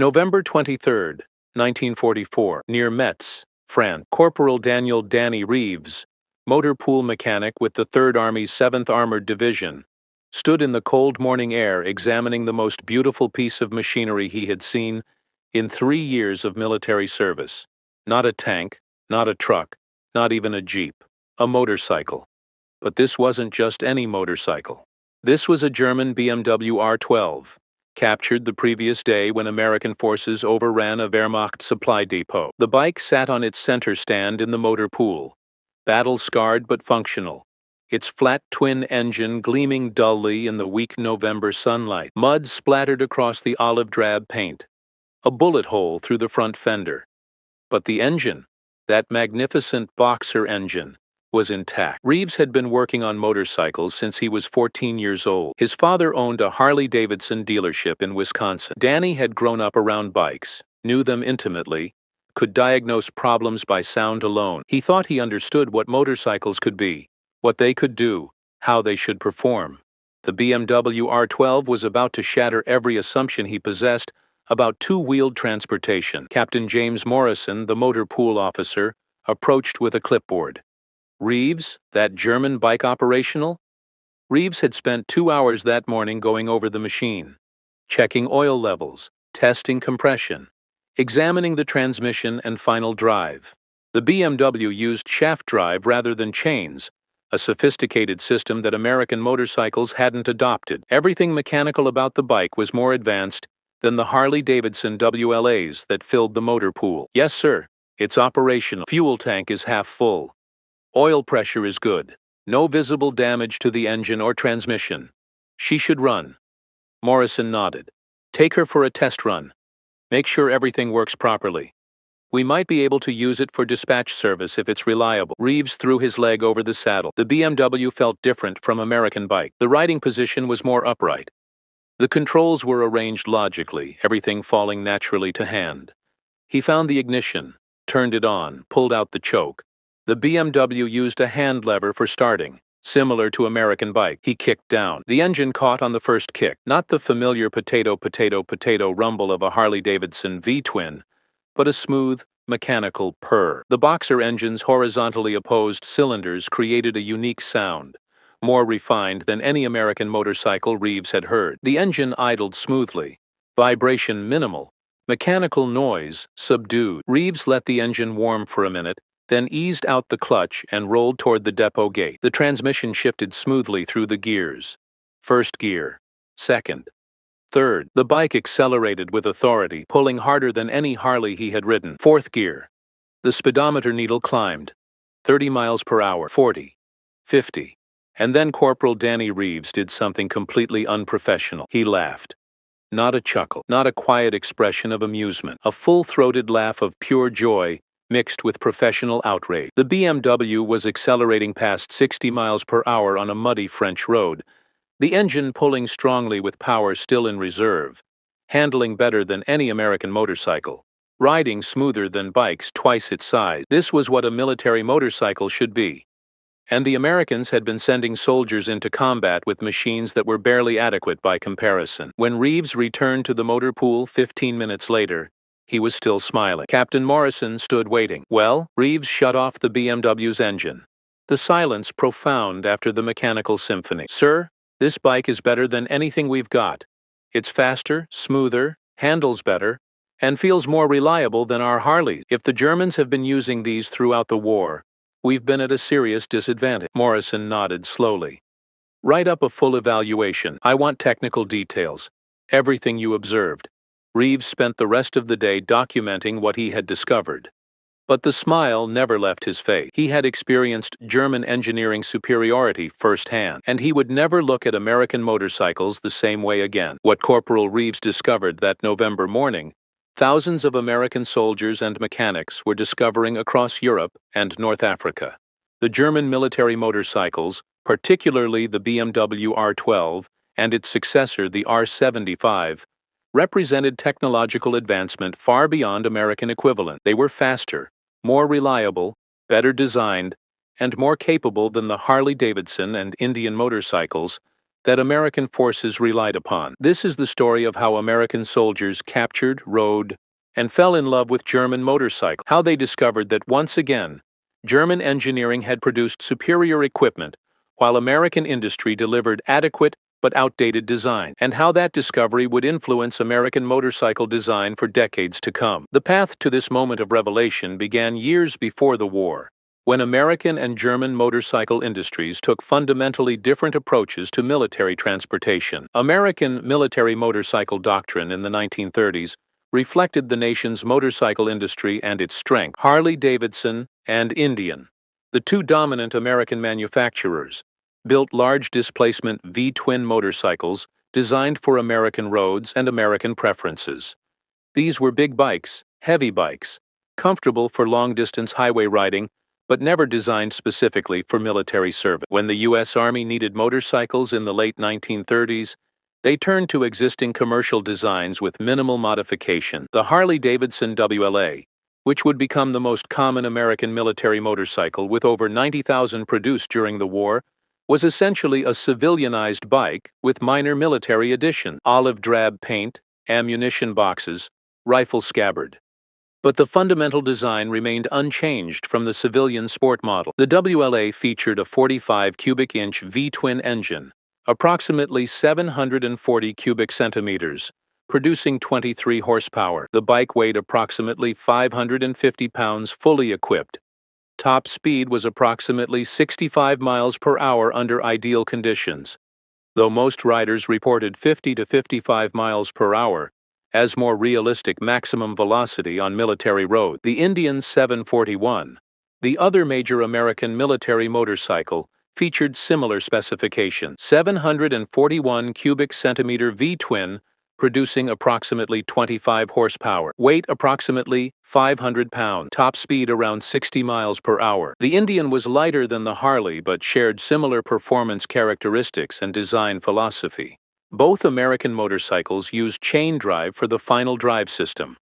November 23rd, 1944, near Metz, France. Corporal Daniel "Danny" Reeves, motor pool mechanic with the 3rd Army's 7th Armored Division, stood in the cold morning air examining the most beautiful piece of machinery he had seen in 3 years of military service. Not a tank, not a truck, not even a jeep. A motorcycle. But this wasn't just any motorcycle. This was a German BMW R12, captured the previous day when American forces overran a Wehrmacht supply depot. The bike sat on its center stand in the motor pool, battle-scarred but functional, its flat twin engine gleaming dully in the weak November sunlight. Mud splattered across the olive-drab paint, a bullet hole through the front fender. But the engine, that magnificent boxer engine, was intact. Reeves had been working on motorcycles since he was 14 years old. His father owned a Harley-Davidson dealership in Wisconsin. Danny had grown up around bikes, knew them intimately, could diagnose problems by sound alone. He thought he understood what motorcycles could be, what they could do, how they should perform. The BMW R12 was about to shatter every assumption he possessed about two-wheeled transportation. Captain James Morrison, the motor pool officer, approached with a clipboard. Reeves, that German bike operational? Reeves had spent 2 hours that morning going over the machine, checking oil levels, testing compression, examining the transmission and final drive. The BMW used shaft drive rather than chains, a sophisticated system that American motorcycles hadn't adopted. Everything mechanical about the bike was more advanced than the Harley-Davidson WLAs that filled the motor pool. Yes, sir, it's operational. Fuel tank is half full. Oil pressure is good. No visible damage to the engine or transmission. She should run. Morrison nodded. Take her for a test run. Make sure everything works properly. We might be able to use it for dispatch service if it's reliable. Reeves threw his leg over the saddle. The BMW felt different from American bike. The riding position was more upright. The controls were arranged logically, everything falling naturally to hand. He found the ignition, turned it on, pulled out the choke. The BMW used a hand lever for starting, similar to American bike. He kicked down. The engine caught on the first kick, not the familiar potato rumble of a Harley-Davidson V-twin, but a smooth, mechanical purr. The boxer engine's horizontally opposed cylinders created a unique sound, more refined than any American motorcycle Reeves had heard. The engine idled smoothly, vibration minimal, mechanical noise subdued. Reeves let the engine warm for a minute, then eased out the clutch and rolled toward the depot gate. The transmission shifted smoothly through the gears. First gear, second, third. The bike accelerated with authority, pulling harder than any Harley he had ridden. Fourth gear. The speedometer needle climbed. 30 miles per hour, 40, 50. And then Corporal Danny Reeves did something completely unprofessional. He laughed. Not a chuckle, not a quiet expression of amusement, a full-throated laugh of pure joy mixed with professional outrage. The BMW was accelerating past 60 miles per hour on a muddy French road, the engine pulling strongly with power still in reserve, handling better than any American motorcycle, riding smoother than bikes twice its size. This was what a military motorcycle should be. And the Americans had been sending soldiers into combat with machines that were barely adequate by comparison. When Reeves returned to the motor pool 15 minutes later, he was still smiling. Captain Morrison stood waiting. Well, Reeves shut off the BMW's engine. The silence profound after the mechanical symphony. Sir, this bike is better than anything we've got. It's faster, smoother, handles better, and feels more reliable than our Harleys. If the Germans have been using these throughout the war, we've been at a serious disadvantage. Morrison nodded slowly. Write up a full evaluation. I want technical details. Everything you observed. Reeves spent the rest of the day documenting what he had discovered. But the smile never left his face. He had experienced German engineering superiority firsthand, and he would never look at American motorcycles the same way again. What Corporal Reeves discovered that November morning, thousands of American soldiers and mechanics were discovering across Europe and North Africa. The German military motorcycles, particularly the BMW R12 and its successor the R75, represented technological advancement far beyond American equivalent. They were faster, more reliable, better designed, and more capable than the Harley-Davidson and Indian motorcycles that American forces relied upon. This is the story of how American soldiers captured, rode, and fell in love with German motorcycles, how they discovered that once again, German engineering had produced superior equipment, while American industry delivered adequate but outdated design, and how that discovery would influence American motorcycle design for decades to come. The path to this moment of revelation began years before the war, when American and German motorcycle industries took fundamentally different approaches to military transportation. American military motorcycle doctrine in the 1930s reflected the nation's motorcycle industry and its strength. Harley-Davidson and Indian, the two dominant American manufacturers, built large displacement V-twin motorcycles designed for American roads and American preferences. These were big bikes, heavy bikes, comfortable for long-distance highway riding, but never designed specifically for military service. When the U.S. Army needed motorcycles in the late 1930s, they turned to existing commercial designs with minimal modification. The Harley-Davidson WLA, which would become the most common American military motorcycle with over 90,000 produced during the war, was essentially a civilianized bike with minor military additions: olive drab paint, ammunition boxes, rifle scabbard. But the fundamental design remained unchanged from the civilian sport model. The WLA featured a 45 cubic inch V-twin engine, approximately 740 cubic centimeters, producing 23 horsepower. The bike weighed approximately 550 pounds fully equipped. Top speed was approximately 65 miles per hour under ideal conditions, though most riders reported 50 to 55 miles per hour as more realistic maximum velocity on military roads. The Indian 741, the other major American military motorcycle, featured similar specifications: 741 cubic centimeter V-twin, producing approximately 25 horsepower, weight approximately 500 pounds, top speed around 60 miles per hour. The Indian was lighter than the Harley but shared similar performance characteristics and design philosophy. Both American motorcycles used chain drive for the final drive system.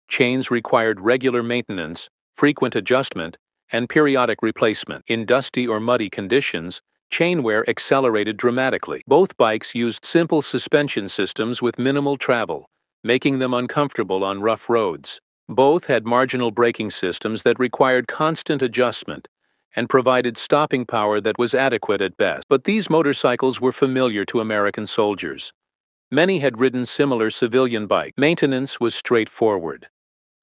Chains required regular maintenance, frequent adjustment, and periodic replacement. In dusty or muddy conditions, chain wear accelerated dramatically. Both bikes used simple suspension systems with minimal travel, making them uncomfortable on rough roads. Both had marginal braking systems that required constant adjustment and provided stopping power that was adequate at best. But these motorcycles were familiar to American soldiers. Many had ridden similar civilian bikes. Maintenance was straightforward.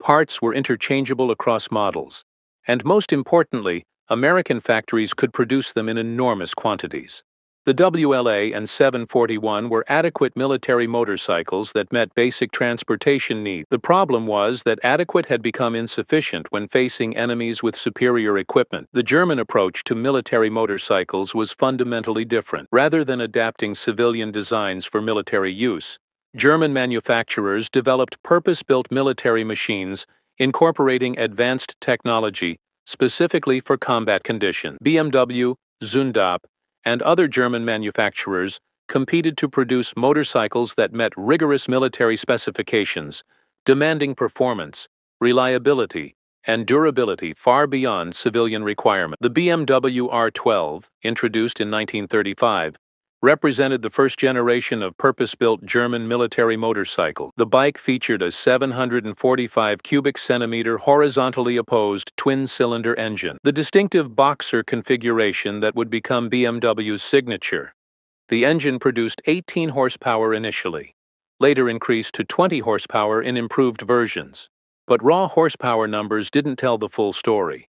Parts were interchangeable across models, and most importantly, American factories could produce them in enormous quantities. The WLA and 741 were adequate military motorcycles that met basic transportation needs. The problem was that adequate had become insufficient when facing enemies with superior equipment. The German approach to military motorcycles was fundamentally different. Rather than adapting civilian designs for military use, German manufacturers developed purpose-built military machines incorporating advanced technology specifically for combat conditions. BMW, Zundap, and other German manufacturers competed to produce motorcycles that met rigorous military specifications, demanding performance, reliability, and durability far beyond civilian requirements. The BMW R12, introduced in 1935, represented the first generation of purpose-built German military motorcycle. The bike featured a 745 cubic centimeter horizontally opposed twin-cylinder engine, the distinctive boxer configuration that would become BMW's signature. The engine produced 18 horsepower initially, later increased to 20 horsepower in improved versions. But raw horsepower numbers didn't tell the full story.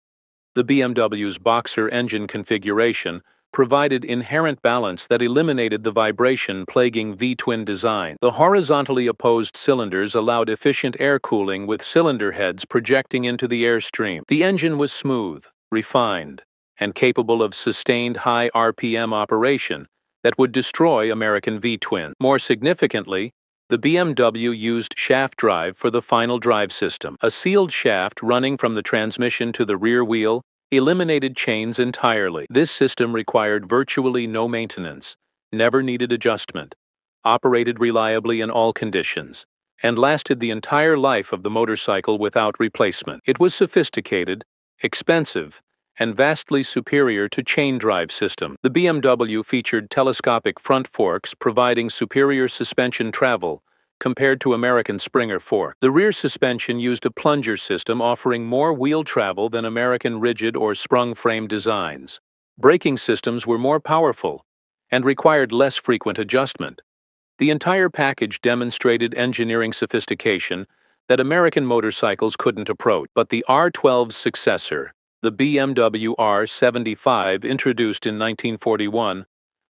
The BMW's boxer engine configuration provided inherent balance that eliminated the vibration plaguing V-twin design. The horizontally opposed cylinders allowed efficient air cooling with cylinder heads projecting into the airstream. The engine was smooth, refined, and capable of sustained high RPM operation that would destroy American V-twin. More significantly, the BMW used shaft drive for the final drive system. A sealed shaft running from the transmission to the rear wheel eliminated chains entirely. This system required virtually no maintenance, never needed adjustment, operated reliably in all conditions, and lasted the entire life of the motorcycle without replacement. It was sophisticated, expensive, and vastly superior to chain drive system. The BMW featured telescopic front forks providing superior suspension travel compared to American Springer fork. The rear suspension used a plunger system offering more wheel travel than American rigid or sprung frame designs. Braking systems were more powerful and required less frequent adjustment. The entire package demonstrated engineering sophistication that American motorcycles couldn't approach. But the R12's successor, the BMW R75, introduced in 1941,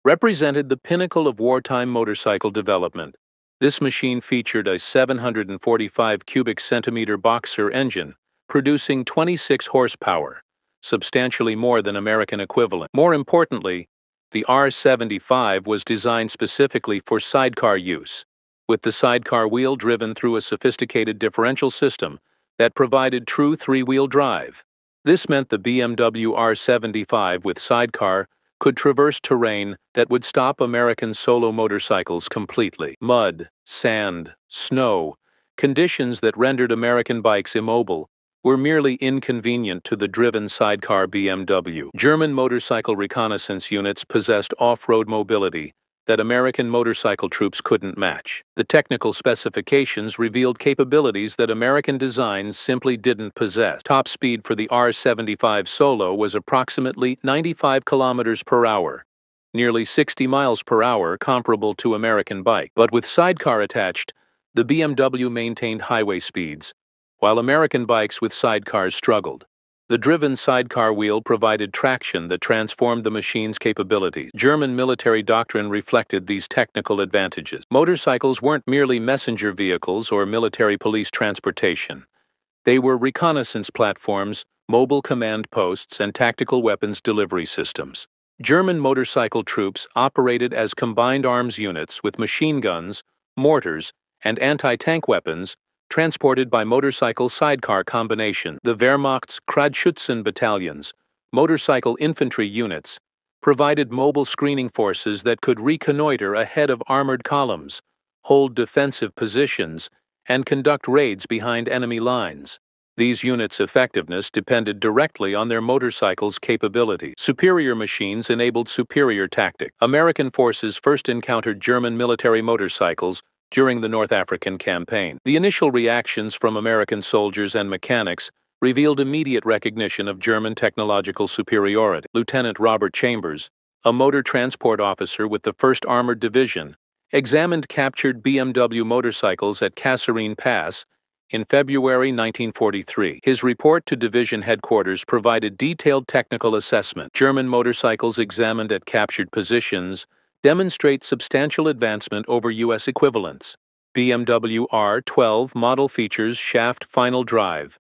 represented the pinnacle of wartime motorcycle development. This machine featured a 745 cubic centimeter boxer engine, producing 26 horsepower, substantially more than American equivalent. More importantly, the R75 was designed specifically for sidecar use, with the sidecar wheel driven through a sophisticated differential system that provided true three-wheel drive. This meant the BMW R75 with sidecar could traverse terrain that would stop American solo motorcycles completely. Mud, sand, snow, conditions that rendered American bikes immobile, were merely inconvenient to the driven sidecar BMW. German motorcycle reconnaissance units possessed off-road mobility that American motorcycle troops couldn't match. The technical specifications revealed capabilities that American designs simply didn't possess. Top speed for the R75 Solo was approximately 95 kilometers per hour, nearly 60 miles per hour, comparable to American bike. But with sidecar attached, the BMW maintained highway speeds, while American bikes with sidecars struggled. The driven sidecar wheel provided traction that transformed the machine's capabilities. German military doctrine reflected these technical advantages. Motorcycles weren't merely messenger vehicles or military police transportation. They were reconnaissance platforms, mobile command posts, and tactical weapons delivery systems. German motorcycle troops operated as combined arms units with machine guns, mortars, and anti-tank weapons transported by motorcycle sidecar combination. The Wehrmacht's Kradschützen battalions, motorcycle infantry units, provided mobile screening forces that could reconnoiter ahead of armored columns, hold defensive positions, and conduct raids behind enemy lines. These units' effectiveness depended directly on their motorcycles' capability. Superior machines enabled superior tactics. American forces first encountered German military motorcycles during the North African campaign. The initial reactions from American soldiers and mechanics revealed immediate recognition of German technological superiority. Lieutenant Robert Chambers, a motor transport officer with the 1st Armored Division, examined captured BMW motorcycles at Kasserine Pass in February 1943. His report to division headquarters provided detailed technical assessment. German motorcycles examined at captured positions demonstrate substantial advancement over U.S. equivalents. BMW R12 model features shaft final drive,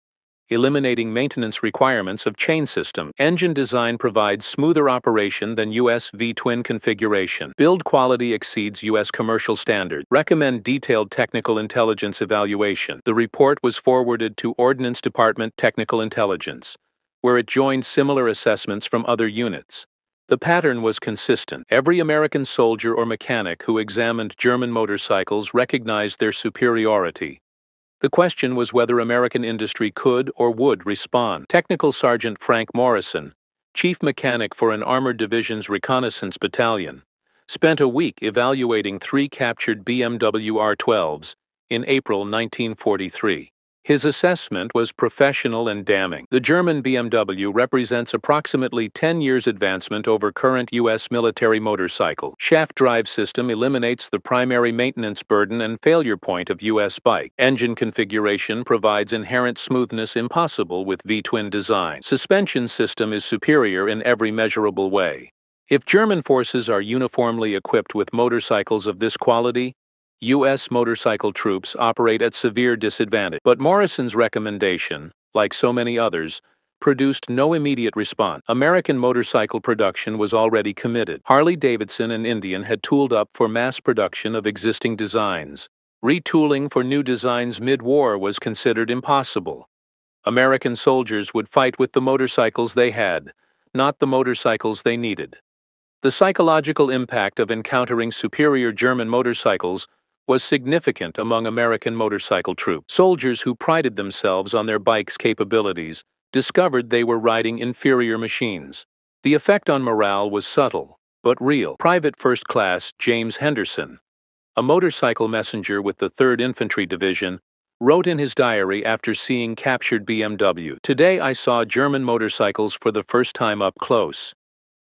eliminating maintenance requirements of chain system. Engine design provides smoother operation than U.S. V-twin configuration. Build quality exceeds U.S. commercial standards. Recommend detailed technical intelligence evaluation. The report was forwarded to Ordnance Department Technical Intelligence, where it joined similar assessments from other units. The pattern was consistent. Every American soldier or mechanic who examined German motorcycles recognized their superiority. The question was whether American industry could or would respond. Technical Sergeant Frank Morrison, chief mechanic for an armored division's reconnaissance battalion, spent a week evaluating 3 captured BMW R12s in April 1943. His assessment was professional and damning. The German BMW represents approximately 10 years advancement over current U.S. military motorcycle. Shaft drive system eliminates the primary maintenance burden and failure point of U.S. bike. Engine configuration provides inherent smoothness impossible with V-twin design. Suspension system is superior in every measurable way. If German forces are uniformly equipped with motorcycles of this quality, U.S. motorcycle troops operate at severe disadvantage. But Morrison's recommendation, like so many others, produced no immediate response. American motorcycle production was already committed. Harley-Davidson and Indian had tooled up for mass production of existing designs. Retooling for new designs mid-war was considered impossible. American soldiers would fight with the motorcycles they had, not the motorcycles they needed. The psychological impact of encountering superior German motorcycles was significant among American motorcycle troops. Soldiers who prided themselves on their bikes' capabilities discovered they were riding inferior machines. The effect on morale was subtle, but real. Private First Class James Henderson, a motorcycle messenger with the 3rd Infantry Division, wrote in his diary after seeing captured BMW, "Today I saw German motorcycles for the first time up close.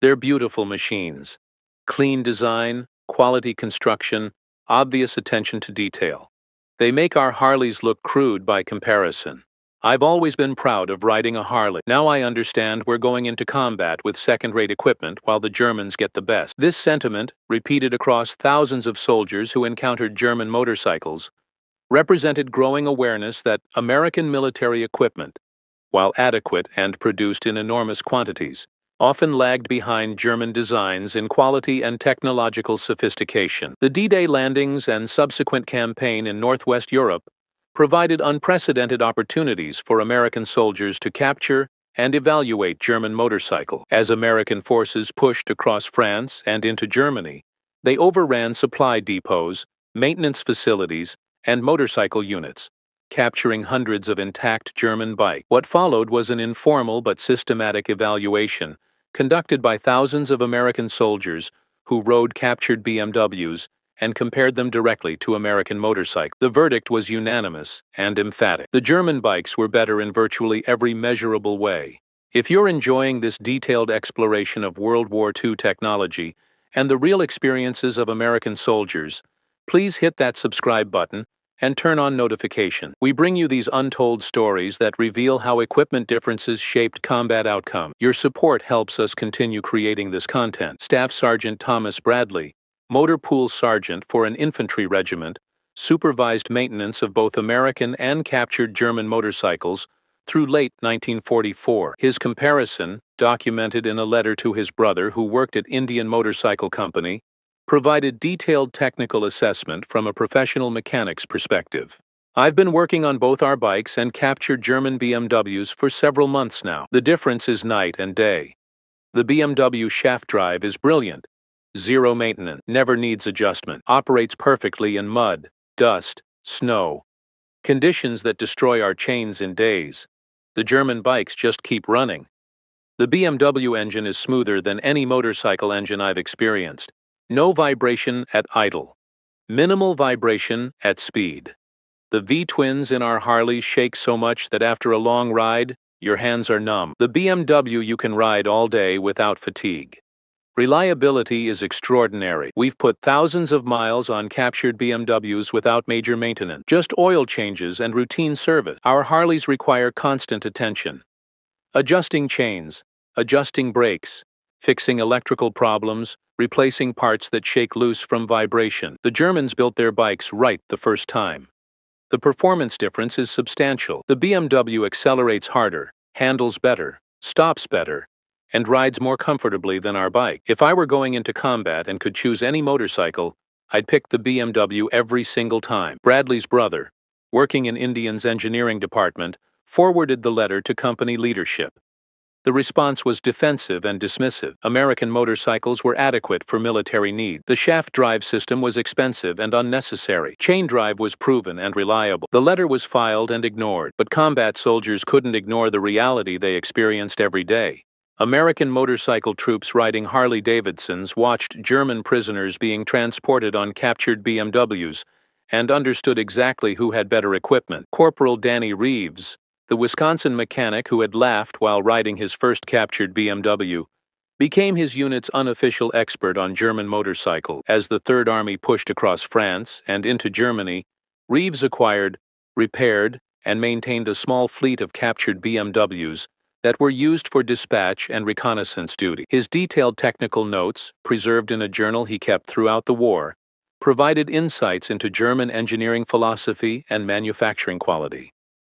They're beautiful machines. Clean design, quality construction, obvious attention to detail. They make our Harleys look crude by comparison. I've always been proud of riding a Harley. Now I understand we're going into combat with second-rate equipment while the Germans get the best." This sentiment, repeated across thousands of soldiers who encountered German motorcycles, represented growing awareness that American military equipment, while adequate and produced in enormous quantities, often lagged behind German designs in quality and technological sophistication. The D-Day landings and subsequent campaign in Northwest Europe provided unprecedented opportunities for American soldiers to capture and evaluate German motorcycles. As American forces pushed across France and into Germany, they overran supply depots, maintenance facilities, and motorcycle units, capturing hundreds of intact German bikes. What followed was an informal but systematic evaluation conducted by thousands of American soldiers who rode captured BMWs and compared them directly to American motorcycles. The verdict was unanimous and emphatic. The German bikes were better in virtually every measurable way. If you're enjoying this detailed exploration of World War II technology and the real experiences of American soldiers, please hit that subscribe button and turn on notifications. We bring you these untold stories that reveal how equipment differences shaped combat outcomes. Your support helps us continue creating this content. Staff Sergeant Thomas Bradley, Motor Pool Sergeant for an infantry regiment, supervised maintenance of both American and captured German motorcycles through late 1944. His comparison, documented in a letter to his brother who worked at Indian Motorcycle Company, provided detailed technical assessment from a professional mechanic's perspective. "I've been working on both our bikes and captured German BMWs for several months now. The difference is night and day. The BMW shaft drive is brilliant. Zero maintenance, never needs adjustment, operates perfectly in mud, dust, snow, conditions that destroy our chains in days. The German bikes just keep running. The BMW engine is smoother than any motorcycle engine I've experienced. No vibration at idle. Minimal vibration at speed. The V-twins in our Harleys shake so much that after a long ride, your hands are numb. The BMW you can ride all day without fatigue. Reliability is extraordinary. We've put thousands of miles on captured BMWs without major maintenance, just oil changes and routine service. Our Harleys require constant attention. Adjusting chains, adjusting brakes, fixing electrical problems, replacing parts that shake loose from vibration. The Germans built their bikes right the first time. The performance difference is substantial. The BMW accelerates harder, handles better, stops better, and rides more comfortably than our bike. If I were going into combat and could choose any motorcycle, I'd pick the BMW every single time. Bradley's brother, working in Indian's engineering department, forwarded the letter to company leadership. The response was defensive and dismissive. American motorcycles were adequate for military needs. The shaft drive system was expensive and unnecessary. Chain drive was proven and reliable. The letter was filed and ignored, but combat soldiers couldn't ignore the reality they experienced every day. American motorcycle troops riding Harley-Davidsons watched German prisoners being transported on captured BMWs and understood exactly who had better equipment. Corporal Danny Reeves, the Wisconsin mechanic who had laughed while riding his first captured BMW, became his unit's unofficial expert on German motorcycles. As the Third Army pushed across France and into Germany, Reeves acquired, repaired, and maintained a small fleet of captured BMWs that were used for dispatch and reconnaissance duty. His detailed technical notes, preserved in a journal he kept throughout the war, provided insights into German engineering philosophy and manufacturing quality.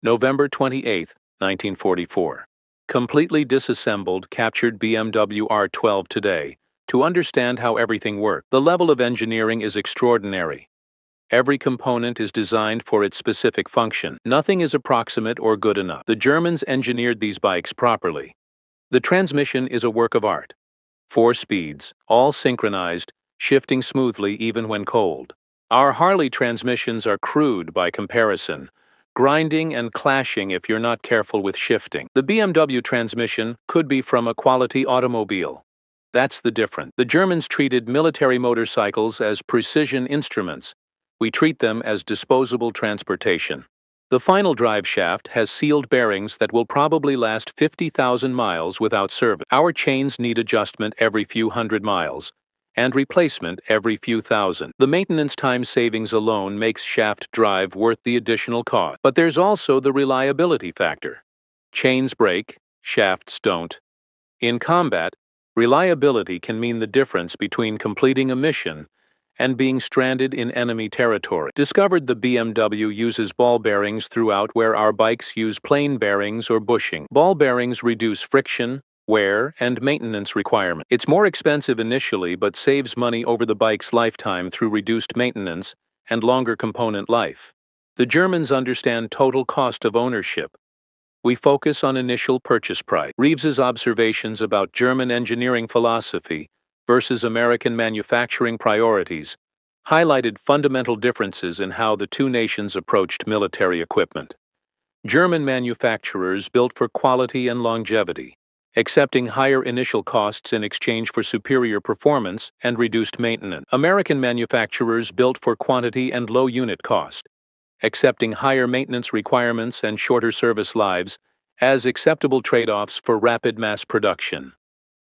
November 28, 1944. Completely disassembled, captured BMW R12 today. To understand how everything works, the level of engineering is extraordinary. Every component is designed for its specific function. Nothing is approximate or good enough. The Germans engineered these bikes properly. The transmission is a work of art. 4 speeds, all synchronized, shifting smoothly even when cold. Our Harley transmissions are crude by comparison, grinding and clashing if you're not careful with shifting. The BMW transmission could be from a quality automobile. That's the difference. The Germans treated military motorcycles as precision instruments. We treat them as disposable transportation. The final drive shaft has sealed bearings that will probably last 50,000 miles without service. Our chains need adjustment every few hundred miles, and replacement every few thousand. The maintenance time savings alone makes shaft drive worth the additional cost. But there's also the reliability factor. Chains break, shafts don't. In combat, reliability can mean the difference between completing a mission and being stranded in enemy territory. Discovered the BMW uses ball bearings throughout where our bikes use plain bearings or bushing. Ball bearings reduce friction, wear, and maintenance requirements. It's more expensive initially but saves money over the bike's lifetime through reduced maintenance and longer component life. The Germans understand total cost of ownership. We focus on initial purchase price. Reeves's observations about German engineering philosophy versus American manufacturing priorities highlighted fundamental differences in how the two nations approached military equipment. German manufacturers built for quality and longevity, accepting higher initial costs in exchange for superior performance and reduced maintenance. American manufacturers built for quantity and low unit cost, accepting higher maintenance requirements and shorter service lives as acceptable trade-offs for rapid mass production.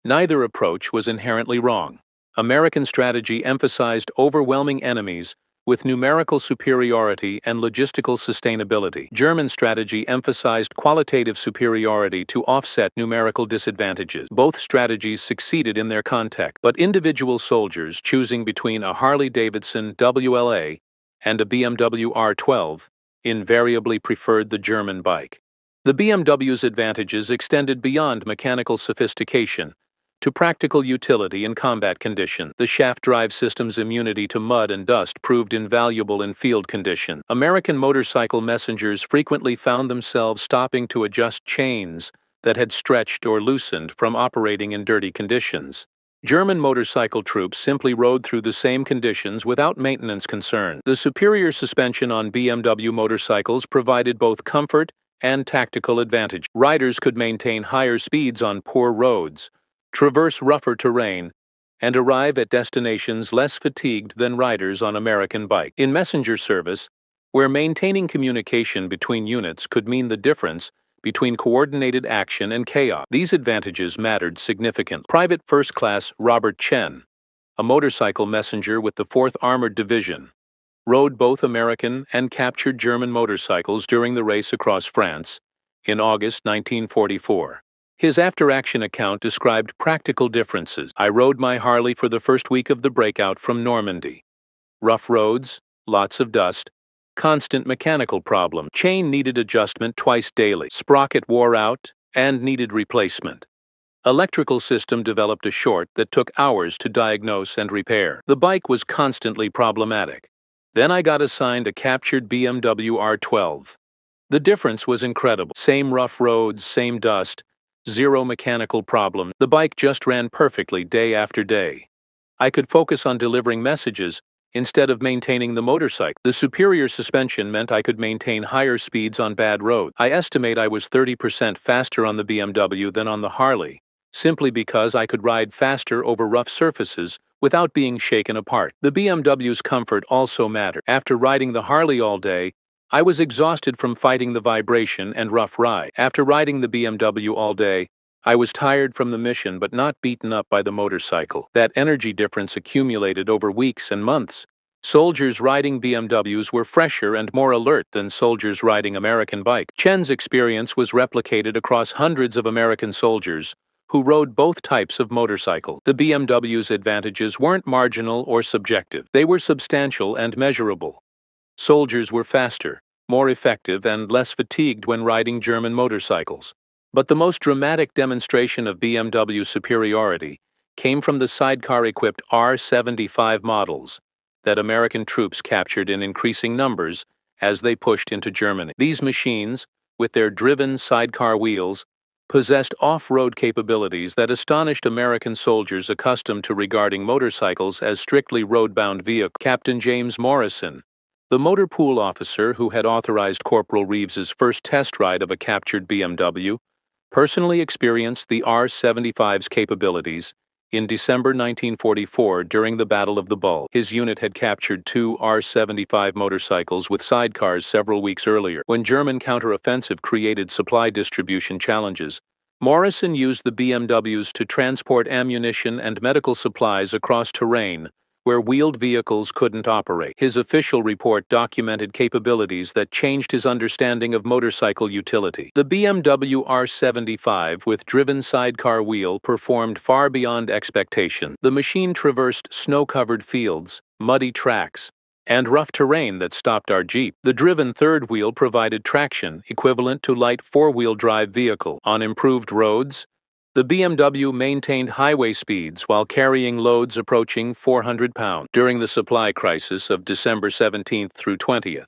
Neither approach was inherently wrong. American strategy emphasized overwhelming enemies with numerical superiority and logistical sustainability. German strategy emphasized qualitative superiority to offset numerical disadvantages. Both strategies succeeded in their context, but individual soldiers choosing between a Harley-Davidson WLA and a BMW R12 invariably preferred the German bike. The BMW's advantages extended beyond mechanical sophistication to practical utility in combat conditions. The shaft drive system's immunity to mud and dust proved invaluable in field conditions. American motorcycle messengers frequently found themselves stopping to adjust chains that had stretched or loosened from operating in dirty conditions. German motorcycle troops simply rode through the same conditions without maintenance concerns. The superior suspension on BMW motorcycles provided both comfort and tactical advantage. Riders could maintain higher speeds on poor roads, traverse rougher terrain, and arrive at destinations less fatigued than riders on American bikes. In messenger service, where maintaining communication between units could mean the difference between coordinated action and chaos, these advantages mattered significantly. Private First Class Robert Chen, a motorcycle messenger with the 4th Armored Division, rode both American and captured German motorcycles during the race across France in August 1944. His after-action account described practical differences. I rode my Harley for the first week of the breakout from Normandy. Rough roads, lots of dust, constant mechanical problems. Chain needed adjustment twice daily. Sprocket wore out and needed replacement. Electrical system developed a short that took hours to diagnose and repair. The bike was constantly problematic. Then I got assigned a captured BMW R12. The difference was incredible. Same rough roads, same dust, zero mechanical problem. The bike just ran perfectly day after day. I could focus on delivering messages instead of maintaining the motorcycle. The superior suspension meant I could maintain higher speeds on bad roads. I estimate I was 30% faster on the BMW than on the Harley, simply because I could ride faster over rough surfaces without being shaken apart. The BMW's comfort also mattered. After riding the Harley all day, I was exhausted from fighting the vibration and rough ride. After riding the BMW all day, I was tired from the mission but not beaten up by the motorcycle. That energy difference accumulated over weeks and months. Soldiers riding BMWs were fresher and more alert than soldiers riding American bikes. Chen's experience was replicated across hundreds of American soldiers who rode both types of motorcycle. The BMW's advantages weren't marginal or subjective. They were substantial and measurable. Soldiers were faster, more effective, and less fatigued when riding German motorcycles. But the most dramatic demonstration of BMW superiority came from the sidecar-equipped R75 models that American troops captured in increasing numbers as they pushed into Germany. These machines, with their driven sidecar wheels, possessed off-road capabilities that astonished American soldiers accustomed to regarding motorcycles as strictly road-bound vehicles. Captain James Morrison, The motor pool officer who had authorized Corporal Reeves's first test ride of a captured BMW personally experienced the R-75's capabilities in December 1944 during the Battle of the Bulge. His unit had captured two R-75 motorcycles with sidecars several weeks earlier. When German counteroffensive created supply distribution challenges, Morrison used the BMWs to transport ammunition and medical supplies across terrain where wheeled vehicles couldn't operate. His official report documented capabilities that changed his understanding of motorcycle utility. The BMW R75 with driven sidecar wheel performed far beyond expectation. The machine traversed snow-covered fields, muddy tracks, and rough terrain that stopped our Jeep. The driven third wheel provided traction equivalent to light four-wheel drive vehicle. On improved roads, the BMW maintained highway speeds while carrying loads approaching 400 pounds. During the supply crisis of December 17th through 20th,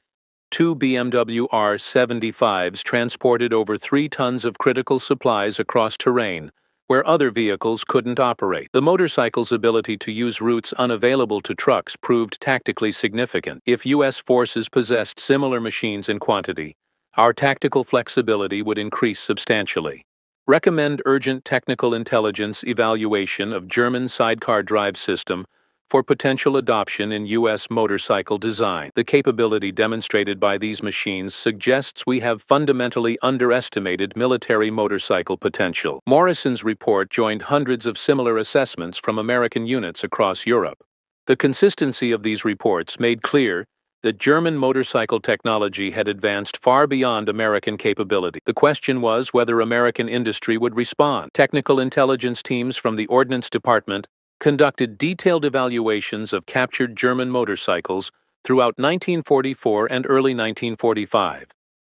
two BMW R75s transported over 3 tons of critical supplies across terrain where other vehicles couldn't operate. The motorcycle's ability to use routes unavailable to trucks proved tactically significant. If U.S. forces possessed similar machines in quantity, our tactical flexibility would increase substantially. Recommend urgent technical intelligence evaluation of German sidecar drive system for potential adoption in U.S. motorcycle design. The capability demonstrated by these machines suggests we have fundamentally underestimated military motorcycle potential. Morrison's report joined hundreds of similar assessments from American units across Europe. The consistency of these reports made clear that German motorcycle technology had advanced far beyond American capability. The question was whether American industry would respond. Technical intelligence teams from the Ordnance Department conducted detailed evaluations of captured German motorcycles throughout 1944 and early 1945.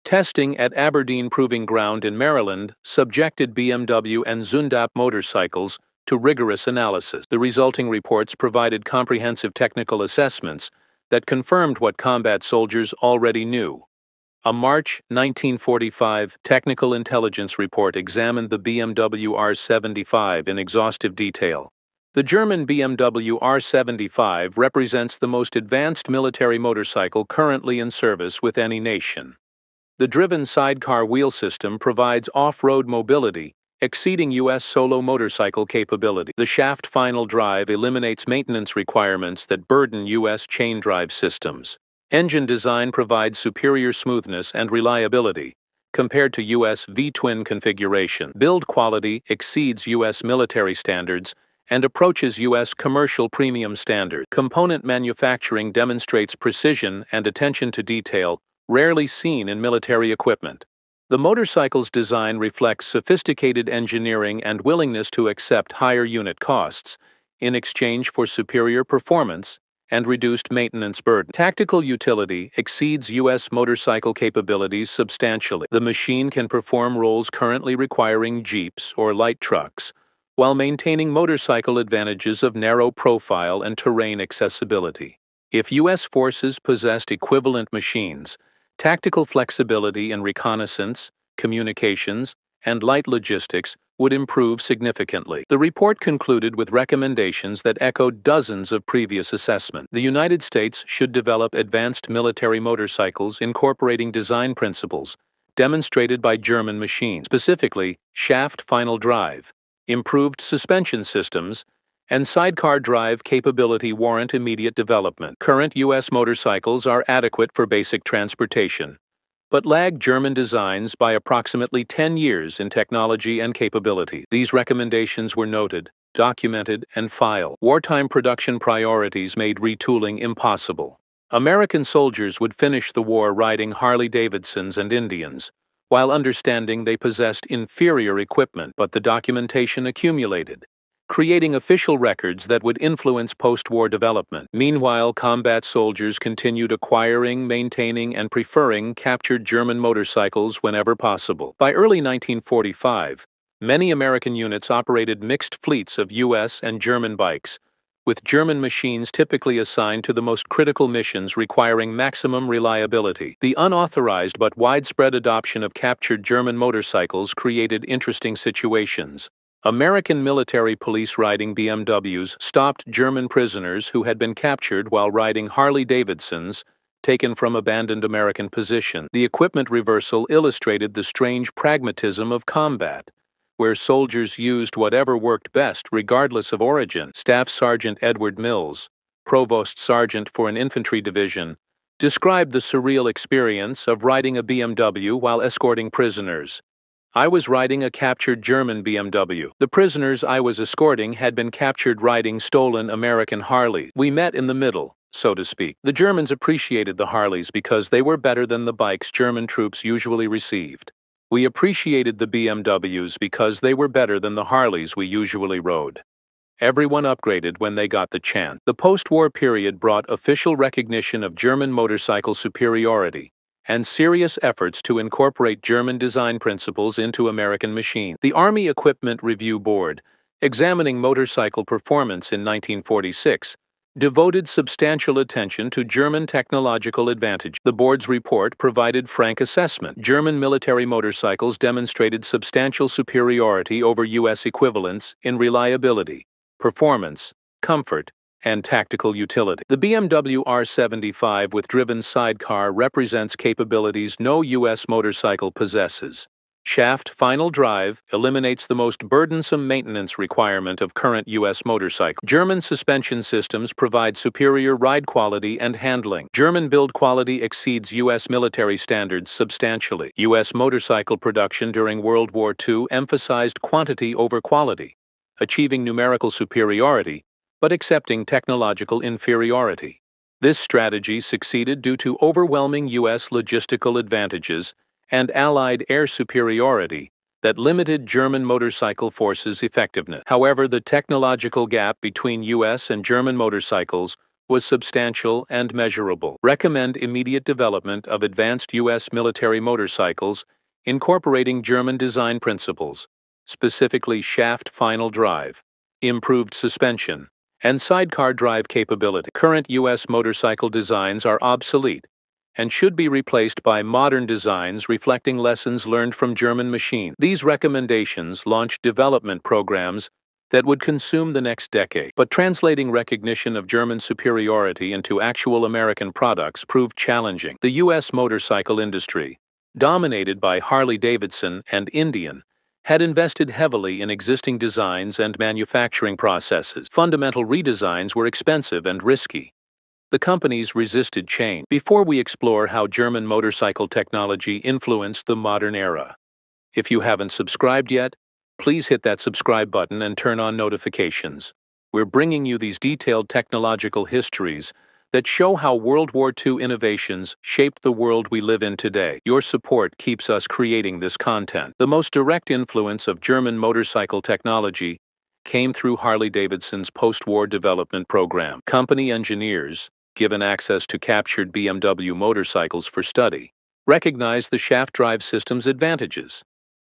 Testing at Aberdeen Proving Ground in Maryland subjected BMW and Zundap motorcycles to rigorous analysis. The resulting reports provided comprehensive technical assessments that confirmed what combat soldiers already knew. A March 1945 technical intelligence report examined the BMW R75 in exhaustive detail. The German BMW R75 represents the most advanced military motorcycle currently in service with any nation. The driven sidecar wheel system provides off-road mobility exceeding U.S. solo motorcycle capability. The shaft final drive eliminates maintenance requirements that burden U.S. chain drive systems. Engine design provides superior smoothness and reliability compared to U.S. V-twin configuration. Build quality exceeds U.S. military standards and approaches U.S. commercial premium standards. Component manufacturing demonstrates precision and attention to detail rarely seen in military equipment. The motorcycle's design reflects sophisticated engineering and willingness to accept higher unit costs in exchange for superior performance and reduced maintenance burden. Tactical utility exceeds U.S. motorcycle capabilities substantially. The machine can perform roles currently requiring Jeeps or light trucks, while maintaining motorcycle advantages of narrow profile and terrain accessibility. If U.S. forces possessed equivalent machines, tactical flexibility in reconnaissance, communications, and light logistics would improve significantly. The report concluded with recommendations that echoed dozens of previous assessments. The United States should develop advanced military motorcycles incorporating design principles demonstrated by German machines, specifically shaft final drive, improved suspension systems, and sidecar drive capability warrant immediate development. Current U.S. motorcycles are adequate for basic transportation, but lag German designs by approximately 10 years in technology and capability. These recommendations were noted, documented, and filed. Wartime production priorities made retooling impossible. American soldiers would finish the war riding Harley-Davidsons and Indians, while understanding they possessed inferior equipment, but the documentation accumulated, creating official records that would influence post-war development. Meanwhile, combat soldiers continued acquiring, maintaining, and preferring captured German motorcycles whenever possible. By early 1945, many American units operated mixed fleets of U.S. and German bikes, with German machines typically assigned to the most critical missions requiring maximum reliability. The unauthorized but widespread adoption of captured German motorcycles created interesting situations. American military police riding BMWs stopped German prisoners who had been captured while riding Harley-Davidsons taken from abandoned American positions. The equipment reversal illustrated the strange pragmatism of combat, where soldiers used whatever worked best regardless of origin. Staff Sergeant Edward Mills, Provost Sergeant for an infantry division, described the surreal experience of riding a BMW while escorting prisoners. I was riding a captured German BMW. The prisoners I was escorting had been captured riding stolen American Harleys. We met in the middle, so to speak. The Germans appreciated the Harleys because they were better than the bikes German troops usually received. We appreciated the BMWs because they were better than the Harleys we usually rode. Everyone upgraded when they got the chance. The post-war period brought official recognition of German motorcycle superiority and serious efforts to incorporate German design principles into American machines. The Army Equipment Review Board, examining motorcycle performance in 1946, devoted substantial attention to German technological advantage. The board's report provided frank assessment. German military motorcycles demonstrated substantial superiority over U.S. equivalents in reliability, performance, comfort, and tactical utility. The BMW R75 with driven sidecar represents capabilities no U.S. motorcycle possesses. Shaft final drive eliminates the most burdensome maintenance requirement of current U.S. motorcycles. German suspension systems provide superior ride quality and handling. German build quality exceeds U.S. military standards substantially. U.S. motorcycle production during World War II emphasized quantity over quality, achieving numerical superiority but accepting technological inferiority. This strategy succeeded due to overwhelming U.S. logistical advantages and Allied air superiority that limited German motorcycle forces' effectiveness. However, the technological gap between U.S. and German motorcycles was substantial and measurable. Recommend immediate development of advanced U.S. military motorcycles incorporating German design principles, specifically shaft final drive, improved suspension, and sidecar drive capability. Current U.S. motorcycle designs are obsolete and should be replaced by modern designs reflecting lessons learned from German machines. These recommendations launched development programs that would consume the next decade. But translating recognition of German superiority into actual American products proved challenging. The U.S. motorcycle industry, dominated by Harley-Davidson and Indian, had invested heavily in existing designs and manufacturing processes. Fundamental redesigns were expensive and risky. The companies resisted change. Before we explore how German motorcycle technology influenced the modern era, if you haven't subscribed yet, please hit that subscribe button and turn on notifications. We're bringing you these detailed technological histories that show how World War II innovations shaped the world we live in today. Your support keeps us creating this content. The most direct influence of German motorcycle technology came through Harley-Davidson's post-war development program. Company engineers, given access to captured BMW motorcycles for study, recognized the shaft drive system's advantages.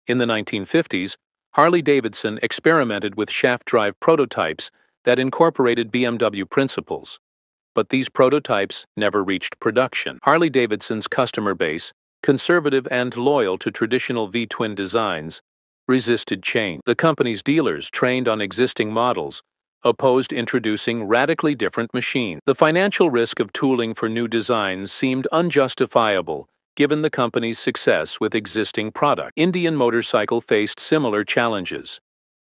In the 1950s, Harley-Davidson experimented with shaft drive prototypes that incorporated BMW principles. But these prototypes never reached production. Harley-Davidson's customer base, conservative and loyal to traditional V-twin designs, resisted change. The company's dealers, trained on existing models, opposed introducing radically different machines. The financial risk of tooling for new designs seemed unjustifiable given the company's success with existing products. Indian Motorcycle faced similar challenges.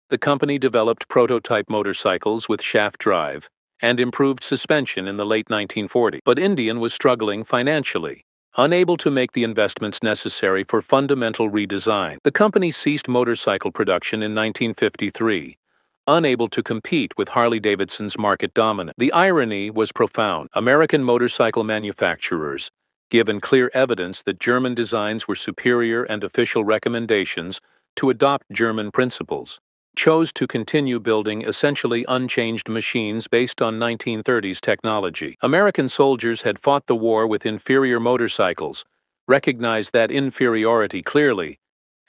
The company developed prototype motorcycles with shaft drive and improved suspension in the late 1940s. But Indian was struggling financially, unable to make the investments necessary for fundamental redesign. The company ceased motorcycle production in 1953, unable to compete with Harley-Davidson's market dominance. The irony was profound. American motorcycle manufacturers, given clear evidence that German designs were superior and official recommendations to adopt German principles, chose to continue building essentially unchanged machines based on 1930s technology. American soldiers had fought the war with inferior motorcycles, recognized that inferiority clearly,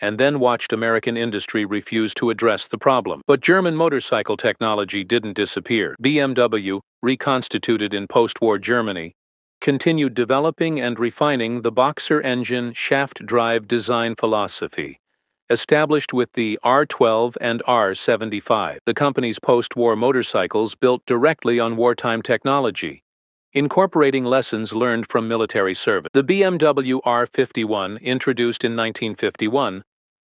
and then watched American industry refuse to address the problem. But German motorcycle technology didn't disappear. BMW, reconstituted in post-war Germany, continued developing and refining the Boxer engine shaft drive design philosophy, established with the R12 and R75. The company's post-war motorcycles built directly on wartime technology, incorporating lessons learned from military service. The BMW R51, introduced in 1951,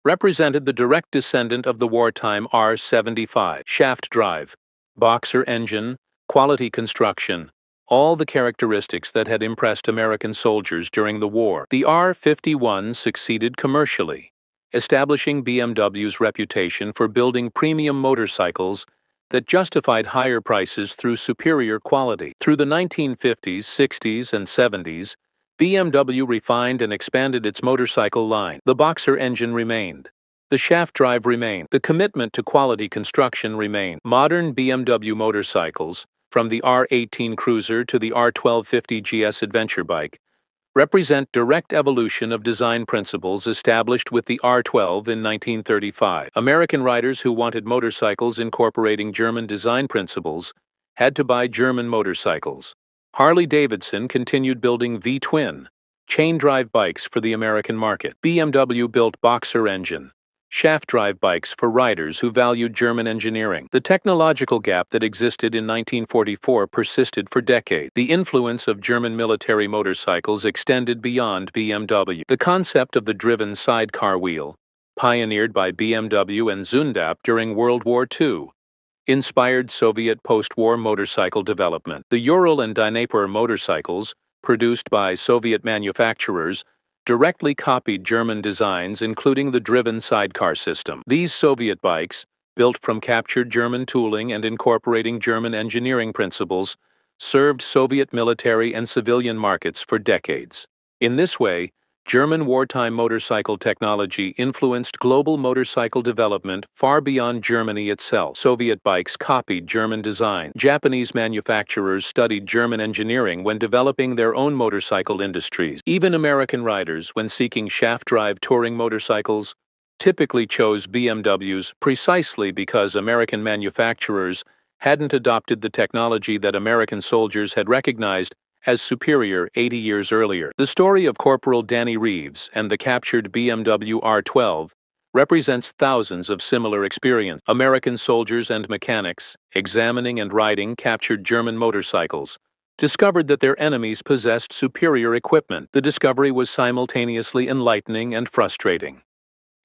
represented the direct descendant of the wartime R75. Shaft drive, boxer engine, quality construction, all the characteristics that had impressed American soldiers during the war. The R51 succeeded commercially, establishing BMW's reputation for building premium motorcycles that justified higher prices through superior quality. Through the 1950s, 60s, and 70s, BMW refined and expanded its motorcycle line. The boxer engine remained. The shaft drive remained. The commitment to quality construction remained. Modern BMW motorcycles, from the R18 Cruiser to the R1250 GS adventure bike, represent direct evolution of design principles established with the R12 in 1935. American riders who wanted motorcycles incorporating German design principles had to buy German motorcycles. Harley-Davidson continued building V-twin, chain-drive bikes for the American market. BMW built boxer engine, shaft-drive bikes for riders who valued German engineering. The technological gap that existed in 1944 persisted for decades. The influence of German military motorcycles extended beyond BMW. The concept of the driven sidecar wheel, pioneered by BMW and Zundap during World War II, inspired Soviet post-war motorcycle development. The Ural and Dnepr motorcycles, produced by Soviet manufacturers, directly copied German designs, including the driven sidecar system. These Soviet bikes, built from captured German tooling and incorporating German engineering principles, served Soviet military and civilian markets for decades. In this way, German wartime motorcycle technology influenced global motorcycle development far beyond Germany itself. Soviet bikes copied German design. Japanese manufacturers studied German engineering when developing their own motorcycle industries. Even American riders, when seeking shaft-drive touring motorcycles, typically chose BMWs precisely because American manufacturers hadn't adopted the technology that American soldiers had recognized as superior 80 years earlier. The story of Corporal Danny Reeves and the captured BMW R12 represents thousands of similar experiences. American soldiers and mechanics, examining and riding captured German motorcycles, discovered that their enemies possessed superior equipment. The discovery was simultaneously enlightening and frustrating.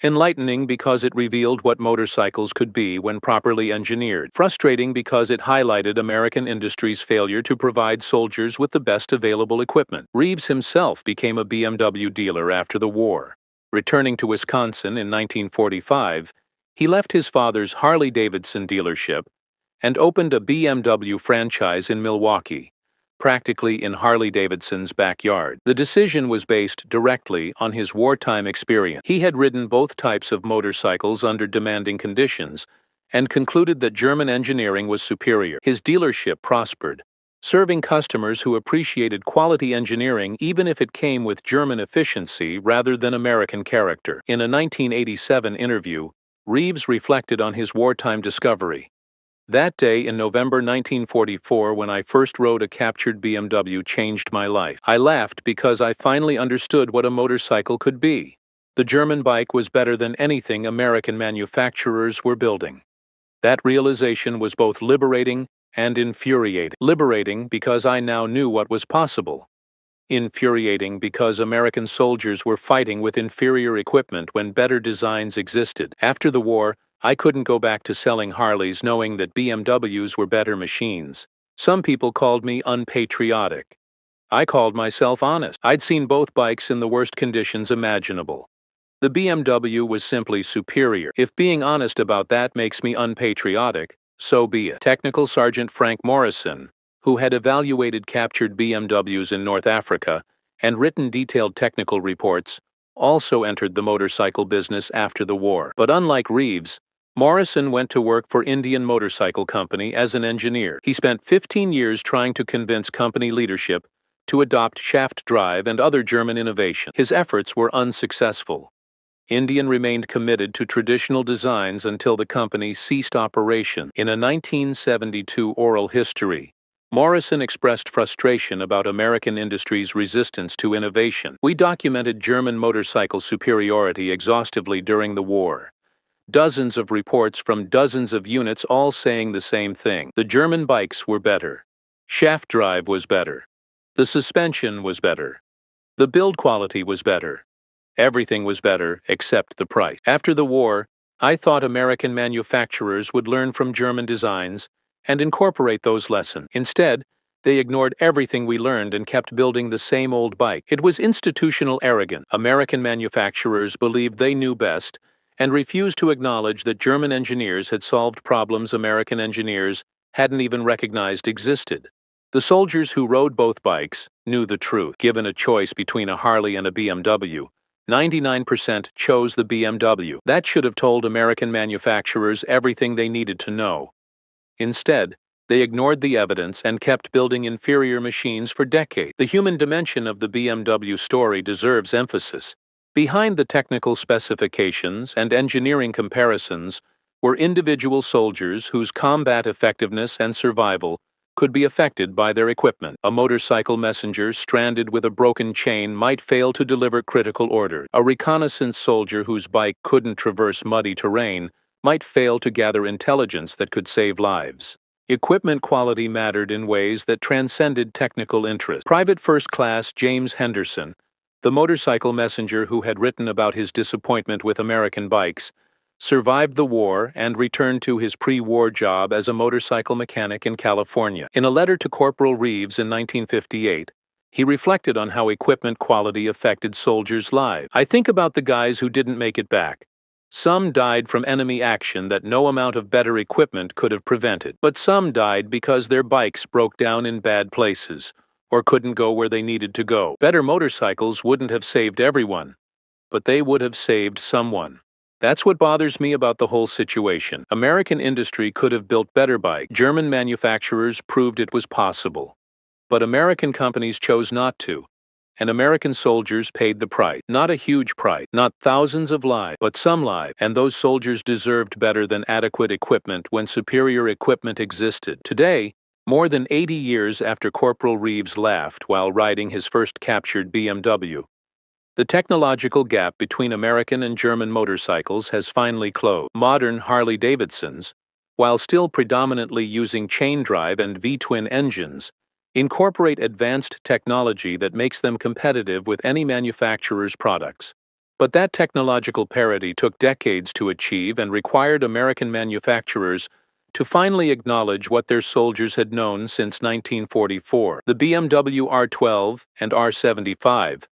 Enlightening because it revealed what motorcycles could be when properly engineered. Frustrating because it highlighted American industry's failure to provide soldiers with the best available equipment. Reeves himself became a BMW dealer after the war. Returning to Wisconsin in 1945, he left his father's Harley-Davidson dealership and opened a BMW franchise in Milwaukee, practically in Harley-Davidson's backyard. The decision was based directly on his wartime experience. He had ridden both types of motorcycles under demanding conditions and concluded that German engineering was superior. His dealership prospered, serving customers who appreciated quality engineering even if it came with German efficiency rather than American character. In a 1987 interview, Reeves reflected on his wartime discovery. That day in November 1944, when I first rode a captured BMW, changed my life. I laughed because I finally understood what a motorcycle could be. The German bike was better than anything American manufacturers were building. That realization was both liberating and infuriating. Liberating because I now knew what was possible. Infuriating because American soldiers were fighting with inferior equipment when better designs existed. After the war, I couldn't go back to selling Harleys knowing that BMWs were better machines. Some people called me unpatriotic. I called myself honest. I'd seen both bikes in the worst conditions imaginable. The BMW was simply superior. If being honest about that makes me unpatriotic, so be it. Technical Sergeant Frank Morrison, who had evaluated captured BMWs in North Africa and written detailed technical reports, also entered the motorcycle business after the war. But unlike Reeves, Morrison went to work for Indian Motorcycle Company as an engineer. He spent 15 years trying to convince company leadership to adopt shaft drive and other German innovation. His efforts were unsuccessful. Indian remained committed to traditional designs until the company ceased operation. In a 1972 oral history, Morrison expressed frustration about American industry's resistance to innovation. We documented German motorcycle superiority exhaustively during the war. Dozens of reports from dozens of units all saying the same thing. The German bikes were better. Shaft drive was better. The suspension was better. The build quality was better. Everything was better except the price. After the war, I thought American manufacturers would learn from German designs and incorporate those lessons. Instead, they ignored everything we learned and kept building the same old bike. It was institutional arrogance. American manufacturers believed they knew best and refused to acknowledge that German engineers had solved problems American engineers hadn't even recognized existed. The soldiers who rode both bikes knew the truth. Given a choice between a Harley and a BMW, 99% chose the BMW. That should have told American manufacturers everything they needed to know. Instead, they ignored the evidence and kept building inferior machines for decades. The human dimension of the BMW story deserves emphasis. Behind the technical specifications and engineering comparisons were individual soldiers whose combat effectiveness and survival could be affected by their equipment. A motorcycle messenger stranded with a broken chain might fail to deliver critical orders. A reconnaissance soldier whose bike couldn't traverse muddy terrain might fail to gather intelligence that could save lives. Equipment quality mattered in ways that transcended technical interest. Private First Class James Henderson, the motorcycle messenger who had written about his disappointment with American bikes, survived the war and returned to his pre-war job as a motorcycle mechanic in California. In a letter to Corporal Reeves in 1958, he reflected on how equipment quality affected soldiers' lives. "I think about the guys who didn't make it back. Some died from enemy action that no amount of better equipment could have prevented. But some died because their bikes broke down in bad places or couldn't go where they needed to go. Better motorcycles wouldn't have saved everyone, but they would have saved someone." That's what bothers me about the whole situation. American industry could have built better bikes. German manufacturers proved it was possible. But American companies chose not to. And American soldiers paid the price. Not a huge price, not thousands of lives, but some lives. And those soldiers deserved better than adequate equipment when superior equipment existed. Today, more than 80 years after Corporal Reeves laughed while riding his first captured BMW, the technological gap between American and German motorcycles has finally closed. Modern Harley-Davidsons, while still predominantly using chain drive and V-twin engines, incorporate advanced technology that makes them competitive with any manufacturer's products. But that technological parity took decades to achieve and required American manufacturers to finally acknowledge what their soldiers had known since 1944. The BMW R12 and R75,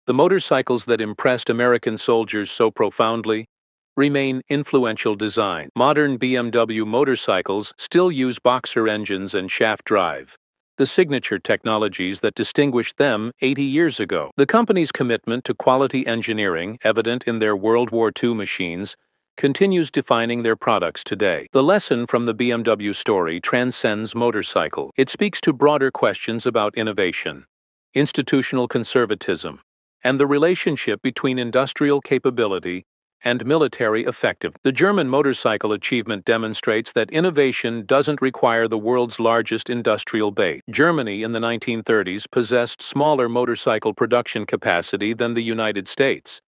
the motorcycles that impressed American soldiers so profoundly, remain influential design. Modern BMW motorcycles still use boxer engines and shaft drive, the signature technologies that distinguished them 80 years ago. The company's commitment to quality engineering, evident in their World War II machines, continues defining their products today. The lesson from the BMW story transcends motorcycle. It speaks to broader questions about innovation, institutional conservatism, and the relationship between industrial capability and military effectiveness. The German motorcycle achievement demonstrates that innovation doesn't require the world's largest industrial base. Germany in the 1930s possessed smaller motorcycle production capacity than the United States.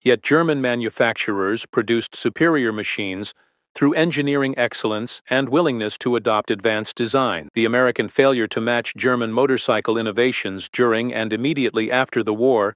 Yet German manufacturers produced superior machines through engineering excellence and willingness to adopt advanced design. The American failure to match German motorcycle innovations during and immediately after the war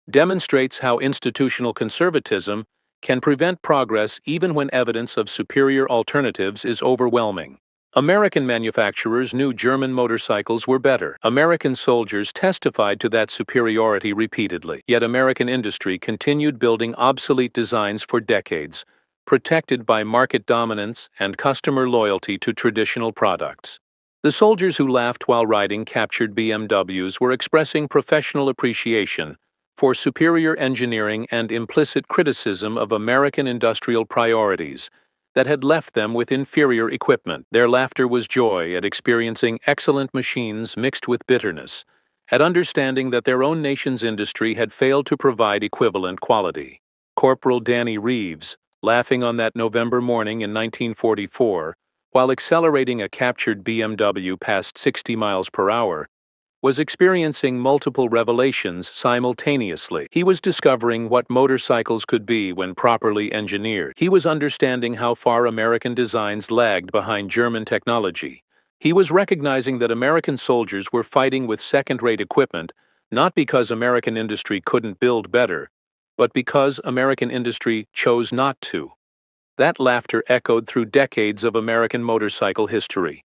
demonstrates how institutional conservatism can prevent progress even when evidence of superior alternatives is overwhelming. American manufacturers knew German motorcycles were better. American soldiers testified to that superiority repeatedly. Yet American industry continued building obsolete designs for decades, protected by market dominance and customer loyalty to traditional products. The soldiers who laughed while riding captured BMWs were expressing professional appreciation for superior engineering and implicit criticism of American industrial priorities that had left them with inferior equipment. Their laughter was joy at experiencing excellent machines mixed with bitterness, at understanding that their own nation's industry had failed to provide equivalent quality. Corporal Danny Reeves, laughing on that November morning in 1944, while accelerating a captured BMW past 60 miles per hour, was experiencing multiple revelations simultaneously. He was discovering what motorcycles could be when properly engineered. He was understanding how far American designs lagged behind German technology, He was recognizing that American soldiers were fighting with second-rate equipment, not because American industry couldn't build better, but because American industry chose not to. That laughter echoed through decades of American motorcycle history,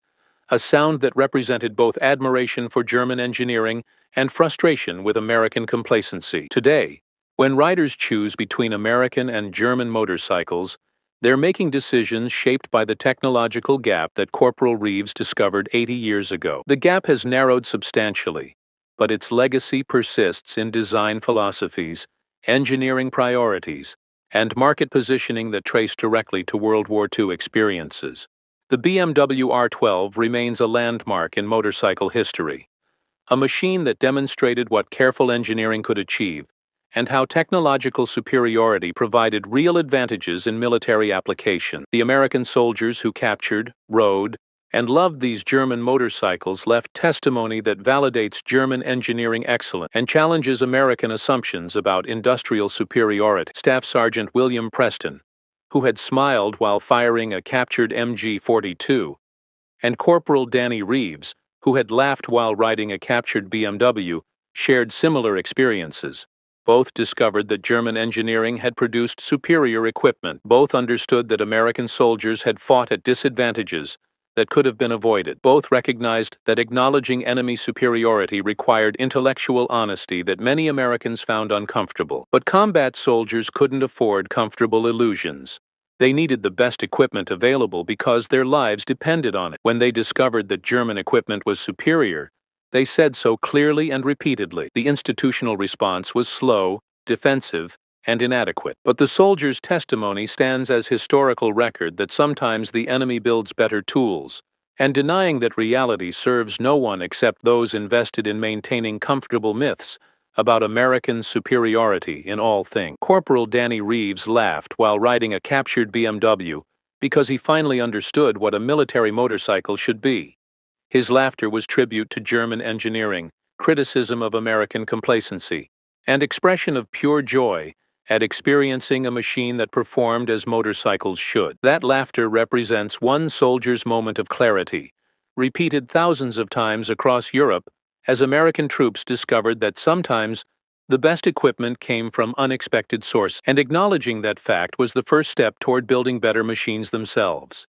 a sound that represented both admiration for German engineering and frustration with American complacency. Today, when riders choose between American and German motorcycles, they're making decisions shaped by the technological gap that Corporal Reeves discovered 80 years ago. The gap has narrowed substantially, but its legacy persists in design philosophies, engineering priorities, and market positioning that trace directly to World War II experiences. The BMW R12 remains a landmark in motorcycle history, a machine that demonstrated what careful engineering could achieve and how technological superiority provided real advantages in military application. The American soldiers who captured, rode, and loved these German motorcycles left testimony that validates German engineering excellence and challenges American assumptions about industrial superiority. Staff Sergeant William Preston, who had smiled while firing a captured MG-42, and Corporal Danny Reeves, who had laughed while riding a captured BMW, shared similar experiences. Both discovered that German engineering had produced superior equipment. Both understood that American soldiers had fought at disadvantages that could have been avoided. Both recognized that acknowledging enemy superiority required intellectual honesty that many Americans found uncomfortable. But combat soldiers couldn't afford comfortable illusions. They needed the best equipment available because their lives depended on it. When they discovered that German equipment was superior, they said so clearly and repeatedly. The institutional response was slow, defensive, and inadequate. But the soldiers' testimony stands as historical record that sometimes the enemy builds better tools, and denying that reality serves no one except those invested in maintaining comfortable myths about American superiority in all things. Corporal Danny Reeves laughed while riding a captured BMW because he finally understood what a military motorcycle should be. His laughter was tribute to German engineering, criticism of American complacency, and expression of pure joy at experiencing a machine that performed as motorcycles should. That laughter represents one soldier's moment of clarity, repeated thousands of times across Europe as American troops discovered that sometimes the best equipment came from unexpected sources, and acknowledging that fact was the first step toward building better machines themselves.